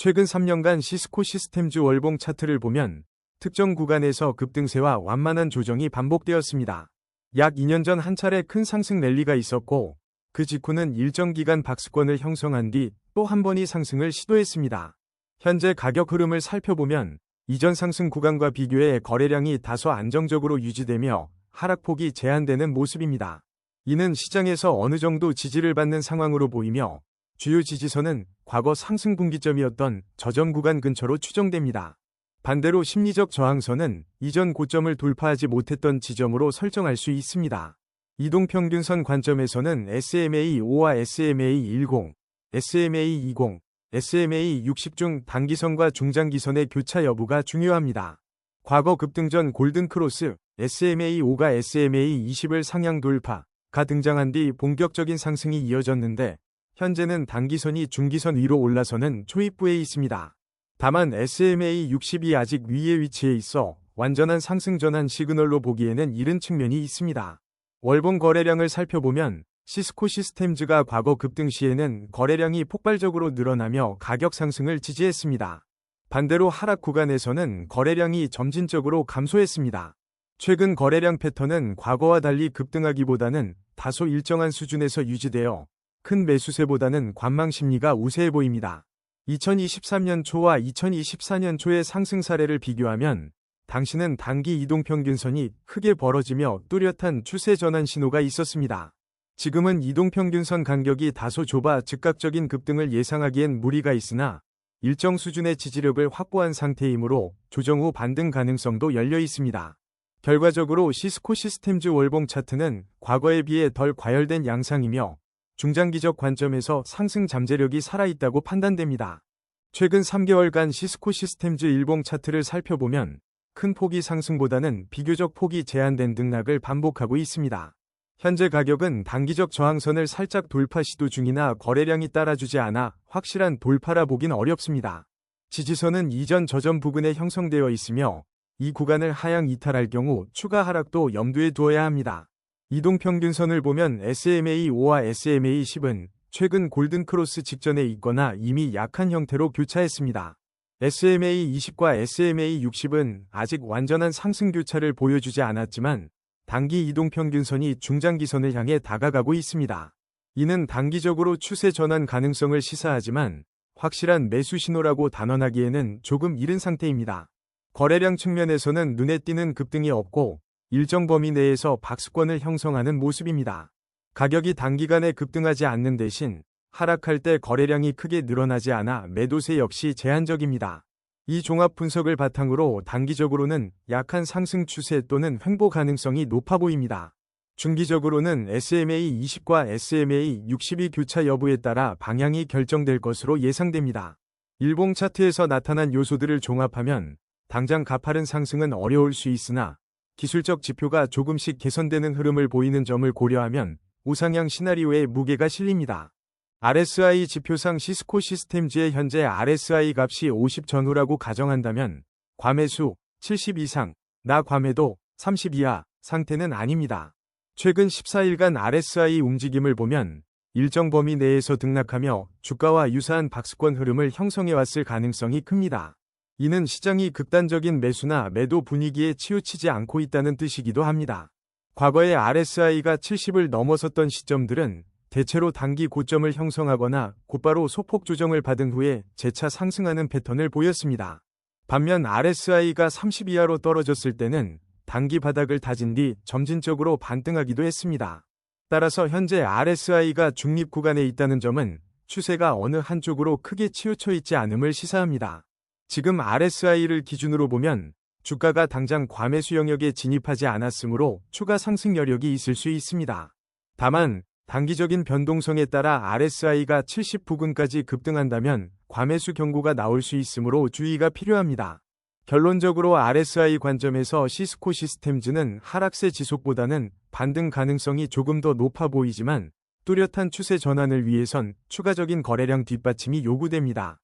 최근 3년간 시스코 시스템즈 월봉 차트를 보면 특정 구간에서 급등세와 완만한 조정이 반복되었습니다. 약 2년 전 한 차례 큰 상승 랠리가 있었고 그 직후는 일정 기간 박스권을 형성한 뒤 또 한 번이 상승을 시도했습니다. 현재 가격 흐름을 살펴보면 이전 상승 구간과 비교해 거래량이 다소 안정적으로 유지되며 하락폭이 제한되는 모습입니다. 이는 시장에서 어느 정도 지지를 받는 상황으로 보이며 주요 지지선은 과거 상승 분기점이었던 저점 구간 근처로 추정됩니다. 반대로 심리적 저항선은 이전 고점을 돌파하지 못했던 지점으로 설정할 수 있습니다. 이동평균선 관점에서는 SMA5와 SMA10, SMA20, SMA60 중 단기선과 중장기선의 교차 여부가 중요합니다. 과거 급등 전 골든크로스 SMA5가 SMA20을 상향 돌파가 등장한 뒤 본격적인 상승이 이어졌는데 현재는 단기선이 중기선 위로 올라서는 초입부에 있습니다. 다만 SMA60이 아직 위에 위치해 있어 완전한 상승 전환 시그널로 보기에는 이른 측면이 있습니다. 월봉 거래량을 살펴보면 시스코 시스템즈가 과거 급등 시에는 거래량이 폭발적으로 늘어나며 가격 상승을 지지했습니다. 반대로 하락 구간에서는 거래량이 점진적으로 감소했습니다. 최근 거래량 패턴은 과거와 달리 급등하기보다는 다소 일정한 수준에서 유지되어 큰 매수세보다는 관망 심리가 우세해 보입니다. 2023년 초와 2024년 초의 상승 사례를 비교하면 당시는 단기 이동평균선이 크게 벌어지며 뚜렷한 추세 전환 신호가 있었습니다. 지금은 이동평균선 간격이 다소 좁아 즉각적인 급등을 예상하기엔 무리가 있으나 일정 수준의 지지력을 확보한 상태이므로 조정 후 반등 가능성도 열려 있습니다. 결과적으로 시스코 시스템즈 월봉 차트는 과거에 비해 덜 과열된 양상이며 중장기적 관점에서 상승 잠재력이 살아있다고 판단됩니다. 최근 3개월간 시스코 시스템즈 일봉 차트를 살펴보면 큰 폭의 상승보다는 비교적 폭이 제한된 등락을 반복하고 있습니다. 현재 가격은 단기적 저항선을 살짝 돌파 시도 중이나 거래량이 따라주지 않아 확실한 돌파라 보긴 어렵습니다. 지지선은 이전 저점 부근에 형성되어 있으며 이 구간을 하향 이탈할 경우 추가 하락도 염두에 두어야 합니다. 이동평균선을 보면 SMA5와 SMA10은 최근 골든크로스 직전에 있거나 이미 약한 형태로 교차했습니다. SMA20과 SMA60은 아직 완전한 상승 교차를 보여주지 않았지만 단기 이동평균선이 중장기선을 향해 다가가고 있습니다. 이는 단기적으로 추세 전환 가능성을 시사하지만 확실한 매수 신호라고 단언하기에는 조금 이른 상태입니다. 거래량 측면에서는 눈에 띄는 급등이 없고 일정 범위 내에서 박스권을 형성하는 모습입니다. 가격이 단기간에 급등하지 않는 대신 하락할 때 거래량이 크게 늘어나지 않아 매도세 역시 제한적입니다. 이 종합 분석을 바탕으로 단기적으로는 약한 상승 추세 또는 횡보 가능성이 높아 보입니다. 중기적으로는 SMA20과 SMA60이 교차 여부에 따라 방향이 결정될 것으로 예상됩니다. 일봉 차트에서 나타난 요소들을 종합하면 당장 가파른 상승은 어려울 수 있으나 기술적 지표가 조금씩 개선되는 흐름을 보이는 점을 고려하면 우상향 시나리오에 무게가 실립니다. RSI 지표상 시스코 시스템즈의 현재 RSI 값이 50 전후라고 가정한다면 과매수 70 이상, 나과매도 30 이하 상태는 아닙니다. 최근 14일간 RSI 움직임을 보면 일정 범위 내에서 등락하며 주가와 유사한 박스권 흐름을 형성해왔을 가능성이 큽니다. 이는 시장이 극단적인 매수나 매도 분위기에 치우치지 않고 있다는 뜻이기도 합니다. 과거에 RSI가 70을 넘어섰던 시점들은 대체로 단기 고점을 형성하거나 곧바로 소폭 조정을 받은 후에 재차 상승하는 패턴을 보였습니다. 반면 RSI가 30 이하로 떨어졌을 때는 단기 바닥을 다진 뒤 점진적으로 반등하기도 했습니다. 따라서 현재 RSI가 중립 구간에 있다는 점은 추세가 어느 한쪽으로 크게 치우쳐 있지 않음을 시사합니다. 지금 RSI를 기준으로 보면 주가가 당장 과매수 영역에 진입하지 않았으므로 추가 상승 여력이 있을 수 있습니다. 다만 단기적인 변동성에 따라 RSI가 70 부근까지 급등한다면 과매수 경고가 나올 수 있으므로 주의가 필요합니다. 결론적으로 RSI 관점에서 시스코 시스템즈는 하락세 지속보다는 반등 가능성이 조금 더 높아 보이지만 뚜렷한 추세 전환을 위해선 추가적인 거래량 뒷받침이 요구됩니다.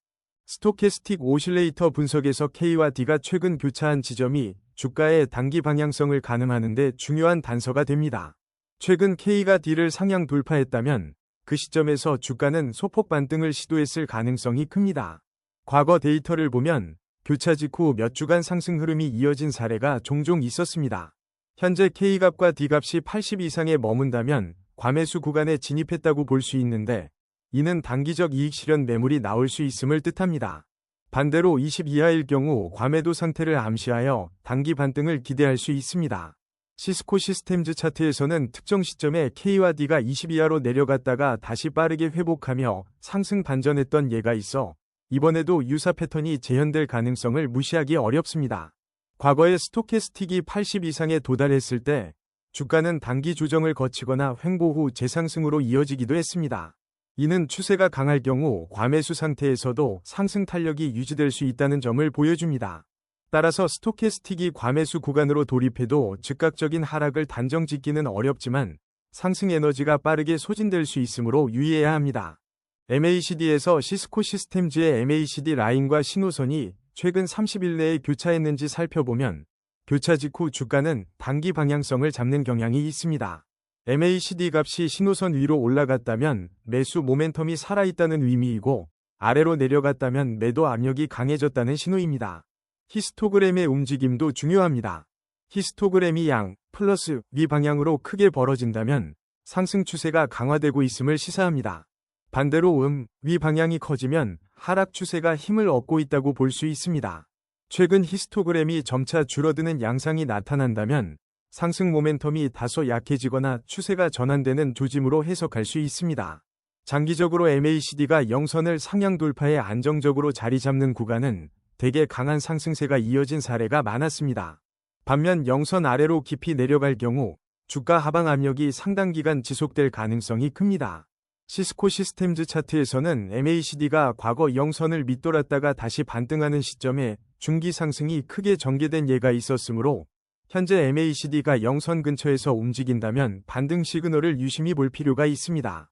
스토캐스틱 오실레이터 분석에서 K와 D가 최근 교차한 지점이 주가의 단기 방향성을 가늠하는 데 중요한 단서가 됩니다. 최근 K가 D를 상향 돌파했다면 그 시점에서 주가는 소폭 반등을 시도했을 가능성이 큽니다. 과거 데이터를 보면 교차 직후 몇 주간 상승 흐름이 이어진 사례가 종종 있었습니다. 현재 K값과 D값이 80 이상에 머문다면 과매수 구간에 진입했다고 볼 수 있는데 이는 단기적 이익 실현 매물이 나올 수 있음을 뜻합니다. 반대로 20 이하일 경우 과매도 상태를 암시하여 단기 반등을 기대할 수 있습니다. 시스코 시스템즈 차트에서는 특정 시점에 K와 D가 20 이하로 내려갔다가 다시 빠르게 회복하며 상승 반전했던 예가 있어 이번에도 유사 패턴이 재현될 가능성을 무시하기 어렵습니다. 과거에 스토캐스틱이 80 이상에 도달했을 때 주가는 단기 조정을 거치거나 횡보 후 재상승으로 이어지기도 했습니다. 이는 추세가 강할 경우 과매수 상태에서도 상승 탄력이 유지될 수 있다는 점을 보여줍니다. 따라서 스토캐스틱이 과매수 구간으로 돌입해도 즉각적인 하락을 단정 짓기는 어렵지만 상승 에너지가 빠르게 소진될 수 있으므로 유의해야 합니다. MACD에서 시스코 시스템즈의 MACD 라인과 신호선이 최근 30일 내에 교차했는지 살펴보면 교차 직후 주가는 단기 방향성을 잡는 경향이 있습니다. MACD 값이 신호선 위로 올라갔다면 매수 모멘텀이 살아있다는 의미이고 아래로 내려갔다면 매도 압력이 강해졌다는 신호입니다. 히스토그램의 움직임도 중요합니다. 히스토그램이 양, 플러스, 위 방향으로 크게 벌어진다면 상승 추세가 강화되고 있음을 시사합니다. 반대로 위 방향이 커지면 하락 추세가 힘을 얻고 있다고 볼 수 있습니다. 최근 히스토그램이 점차 줄어드는 양상이 나타난다면 상승 모멘텀이 다소 약해지거나 추세가 전환되는 조짐으로 해석할 수 있습니다. 장기적으로 MACD가 영선을 상향 돌파해 안정적으로 자리 잡는 구간은 대개 강한 상승세가 이어진 사례가 많았습니다. 반면 영선 아래로 깊이 내려갈 경우 주가 하방 압력이 상당 기간 지속될 가능성이 큽니다. 시스코 시스템즈 차트에서는 MACD가 과거 영선을 밑돌았다가 다시 반등하는 시점에 중기 상승이 크게 전개된 예가 있었으므로 현재 MACD가 영선 근처에서 움직인다면 반등 시그널을 유심히 볼 필요가 있습니다.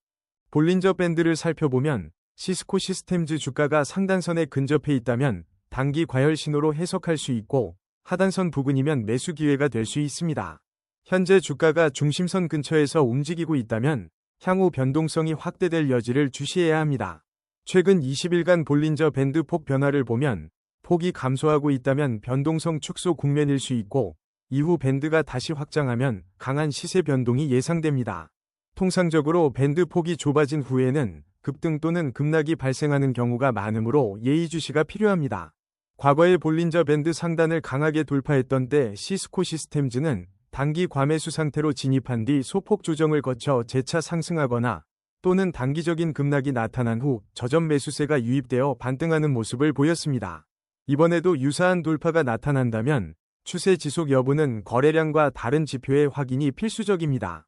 볼린저 밴드를 살펴보면 시스코 시스템즈 주가가 상단선에 근접해 있다면 단기 과열 신호로 해석할 수 있고 하단선 부근이면 매수 기회가 될 수 있습니다. 현재 주가가 중심선 근처에서 움직이고 있다면 향후 변동성이 확대될 여지를 주시해야 합니다. 최근 20일간 볼린저 밴드 폭 변화를 보면 폭이 감소하고 있다면 변동성 축소 국면일 수 있고 이후 밴드가 다시 확장하면 강한 시세 변동이 예상됩니다. 통상적으로 밴드 폭이 좁아진 후에는 급등 또는 급락이 발생하는 경우가 많으므로 예의주시가 필요합니다. 과거의 볼린저 밴드 상단을 강하게 돌파했던 때 시스코 시스템즈는 단기 과매수 상태로 진입한 뒤 소폭 조정을 거쳐 재차 상승하거나 또는 단기적인 급락이 나타난 후 저점 매수세가 유입되어 반등하는 모습을 보였습니다. 이번에도 유사한 돌파가 나타난다면 추세 지속 여부는 거래량과 다른 지표의 확인이 필수적입니다.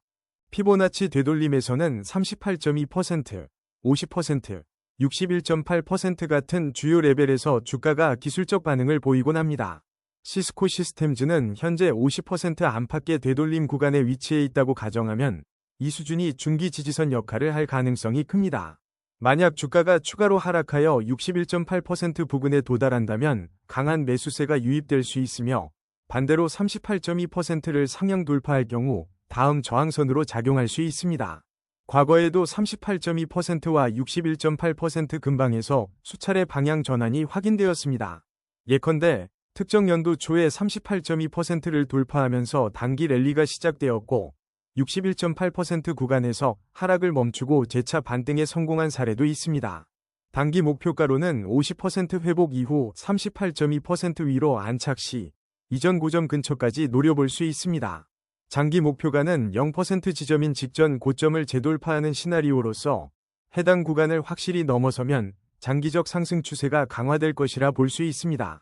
피보나치 되돌림에서는 38.2%, 50%, 61.8% 같은 주요 레벨에서 주가가 기술적 반응을 보이곤 합니다. 시스코 시스템즈는 현재 50% 안팎의 되돌림 구간에 위치해 있다고 가정하면 이 수준이 중기 지지선 역할을 할 가능성이 큽니다. 만약 주가가 추가로 하락하여 61.8% 부근에 도달한다면 강한 매수세가 유입될 수 있으며 반대로 38.2%를 상향 돌파할 경우 다음 저항선으로 작용할 수 있습니다. 과거에도 38.2%와 61.8% 근방에서 수차례 방향 전환이 확인되었습니다. 예컨대 특정 연도 초에 38.2%를 돌파하면서 단기 랠리가 시작되었고 61.8% 구간에서 하락을 멈추고 재차 반등에 성공한 사례도 있습니다. 단기 목표가로는 50% 회복 이후 38.2% 위로 안착 시 이전 고점 근처까지 노려볼 수 있습니다. 장기 목표가는 0% 지점인 직전 고점을 재돌파하는 시나리오로서 해당 구간을 확실히 넘어서면 장기적 상승 추세가 강화될 것이라 볼 수 있습니다.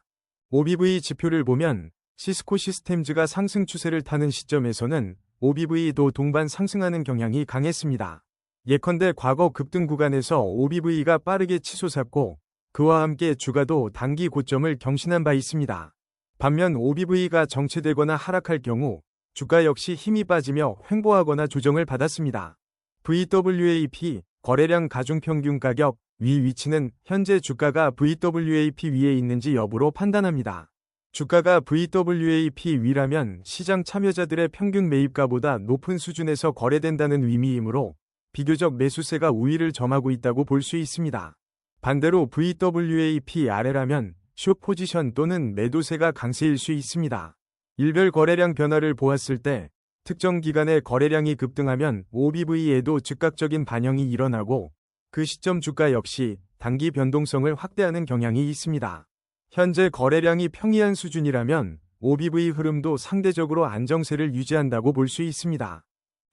OBV 지표를 보면 시스코 시스템즈가 상승 추세를 타는 시점에서는 OBV도 동반 상승하는 경향이 강했습니다. 예컨대 과거 급등 구간에서 OBV가 빠르게 치솟았고 그와 함께 주가도 단기 고점을 경신한 바 있습니다. 반면 OBV가 정체되거나 하락할 경우 주가 역시 힘이 빠지며 횡보하거나 조정을 받았습니다. VWAP, 거래량 가중평균 가격, 위 위치는 현재 주가가 VWAP 위에 있는지 여부로 판단합니다. 주가가 VWAP 위라면 시장 참여자들의 평균 매입가보다 높은 수준에서 거래된다는 의미이므로 비교적 매수세가 우위를 점하고 있다고 볼 수 있습니다. 반대로 VWAP 아래라면 숏 포지션 또는 매도세가 강세일 수 있습니다. 일별 거래량 변화를 보았을 때 특정 기간에 거래량이 급등하면 OBV에도 즉각적인 반영이 일어나고 그 시점 주가 역시 단기 변동성을 확대하는 경향이 있습니다. 현재 거래량이 평이한 수준이라면 OBV 흐름도 상대적으로 안정세를 유지한다고 볼 수 있습니다.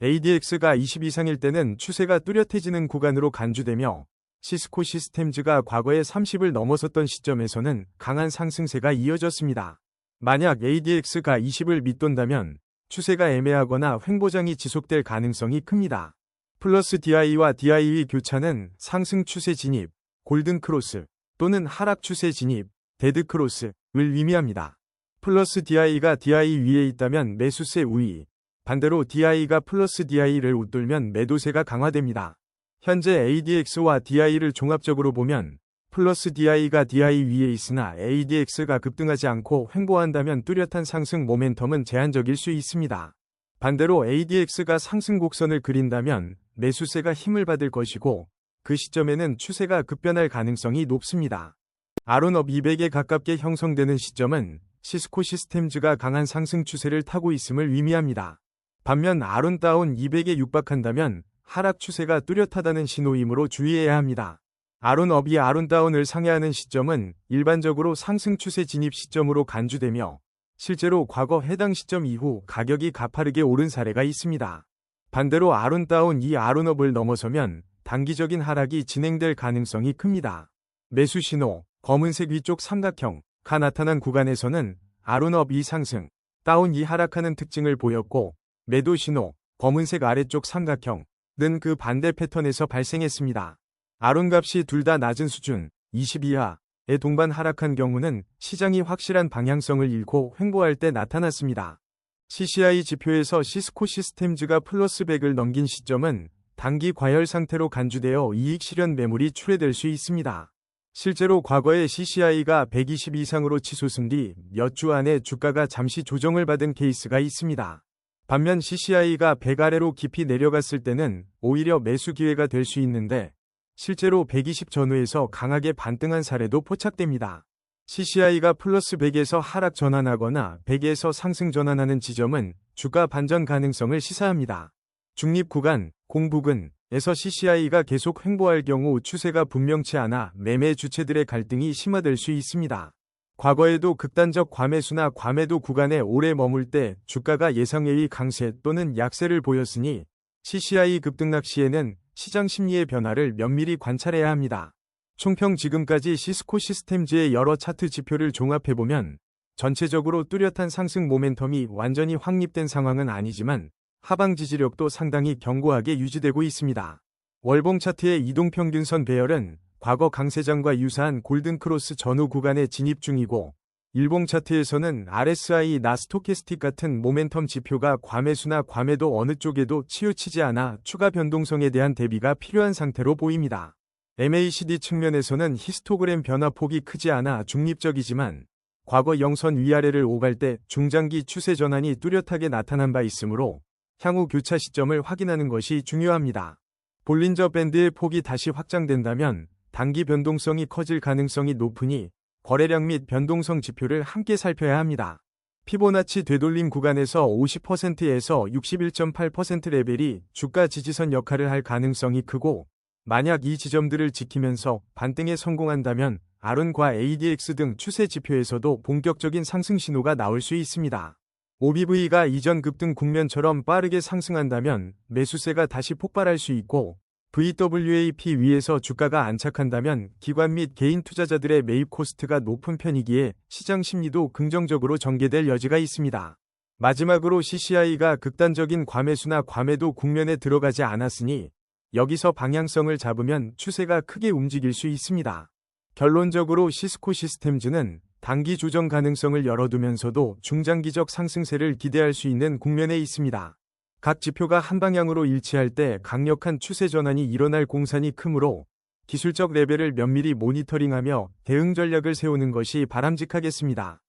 ADX가 20 이상일 때는 추세가 뚜렷해지는 구간으로 간주되며 시스코 시스템즈가 과거에 30을 넘어섰던 시점에서는 강한 상승세가 이어졌습니다. 만약 ADX가 20을 밑돈다면 추세가 애매하거나 횡보장이 지속될 가능성이 큽니다. 플러스 DI와 DI의 교차는 상승 추세 진입, 골든 크로스 또는 하락 추세 진입, 데드 크로스를 의미합니다. 플러스 DI가 DI 위에 있다면 매수세 우위, 반대로 DI가 플러스 DI를 웃돌면 매도세가 강화됩니다. 현재 ADX와 DI를 종합적으로 보면 플러스 DI가 DI 위에 있으나 ADX가 급등하지 않고 횡보한다면 뚜렷한 상승 모멘텀은 제한적일 수 있습니다. 반대로 ADX가 상승 곡선을 그린다면 매수세가 힘을 받을 것이고 그 시점에는 추세가 급변할 가능성이 높습니다. 아론업 200에 가깝게 형성되는 시점은 시스코 시스템즈가 강한 상승 추세를 타고 있음을 의미합니다. 반면 아론다운 200에 육박한다면 하락 추세가 뚜렷하다는 신호이므로 주의해야 합니다. 아론업이 아론다운을 상회하는 시점은 일반적으로 상승 추세 진입 시점으로 간주되며 실제로 과거 해당 시점 이후 가격이 가파르게 오른 사례가 있습니다. 반대로 아론다운 이 아론업을 넘어서면 단기적인 하락이 진행될 가능성이 큽니다. 매수 신호, 검은색 위쪽 삼각형가 나타난 구간에서는 아론업 이 상승, 다운 이 하락하는 특징을 보였고 매도 신호, 검은색 아래쪽 삼각형 는 그 반대 패턴에서 발생했습니다. 아론값이 둘 다 낮은 수준 20 이하에 동반 하락한 경우는 시장이 확실한 방향성을 잃고 횡보할 때 나타났습니다. CCI 지표에서 시스코 시스템즈가 플러스 100을 넘긴 시점은 단기 과열 상태로 간주되어 이익 실현 매물이 출회될 수 있습니다. 실제로 과거에 CCI가 120 이상으로 치솟은 뒤 몇 주 안에 주가가 잠시 조정을 받은 케이스가 있습니다. 반면 CCI가 100 아래로 깊이 내려갔을 때는 오히려 매수 기회가 될 수 있는데 실제로 120 전후에서 강하게 반등한 사례도 포착됩니다. CCI가 플러스 100에서 하락 전환하거나 100에서 상승 전환하는 지점은 주가 반전 가능성을 시사합니다. 중립 구간, 공부근에서 CCI가 계속 횡보할 경우 추세가 분명치 않아 매매 주체들의 갈등이 심화될 수 있습니다. 과거에도 극단적 과매수나 과매도 구간에 오래 머물 때 주가가 예상외의 강세 또는 약세를 보였으니 CCI 급등락 시에는 시장 심리의 변화를 면밀히 관찰해야 합니다. 총평 지금까지 시스코 시스템즈의 여러 차트 지표를 종합해보면 전체적으로 뚜렷한 상승 모멘텀이 완전히 확립된 상황은 아니지만 하방 지지력도 상당히 견고하게 유지되고 있습니다. 월봉 차트의 이동평균선 배열은 과거 강세장과 유사한 골든크로스 전후 구간에 진입 중이고 일봉 차트에서는 RSI 나 스토캐스틱 같은 모멘텀 지표가 과매수나 과매도 어느 쪽에도 치우치지 않아 추가 변동성에 대한 대비가 필요한 상태로 보입니다. MACD 측면에서는 히스토그램 변화폭이 크지 않아 중립적이지만 과거 영선 위아래를 오갈 때 중장기 추세 전환이 뚜렷하게 나타난 바 있으므로 향후 교차 시점을 확인하는 것이 중요합니다. 볼린저 밴드의 폭이 다시 확장된다면 단기 변동성이 커질 가능성이 높으니 거래량 및 변동성 지표를 함께 살펴야 합니다. 피보나치 되돌림 구간에서 50%에서 61.8% 레벨이 주가 지지선 역할을 할 가능성이 크고 만약 이 지점들을 지키면서 반등에 성공한다면 아론과 ADX 등 추세 지표에서도 본격적인 상승 신호가 나올 수 있습니다. OBV가 이전 급등 국면처럼 빠르게 상승한다면 매수세가 다시 폭발할 수 있고 VWAP 위에서 주가가 안착한다면 기관 및 개인 투자자들의 매입 코스트가 높은 편이기에 시장 심리도 긍정적으로 전개될 여지가 있습니다. 마지막으로 CCI가 극단적인 과매수나 과매도 국면에 들어가지 않았으니 여기서 방향성을 잡으면 추세가 크게 움직일 수 있습니다. 결론적으로 시스코 시스템즈는 단기 조정 가능성을 열어두면서도 중장기적 상승세를 기대할 수 있는 국면에 있습니다. 각 지표가 한 방향으로 일치할 때 강력한 추세 전환이 일어날 공산이 크므로 기술적 레벨을 면밀히 모니터링하며 대응 전략을 세우는 것이 바람직하겠습니다.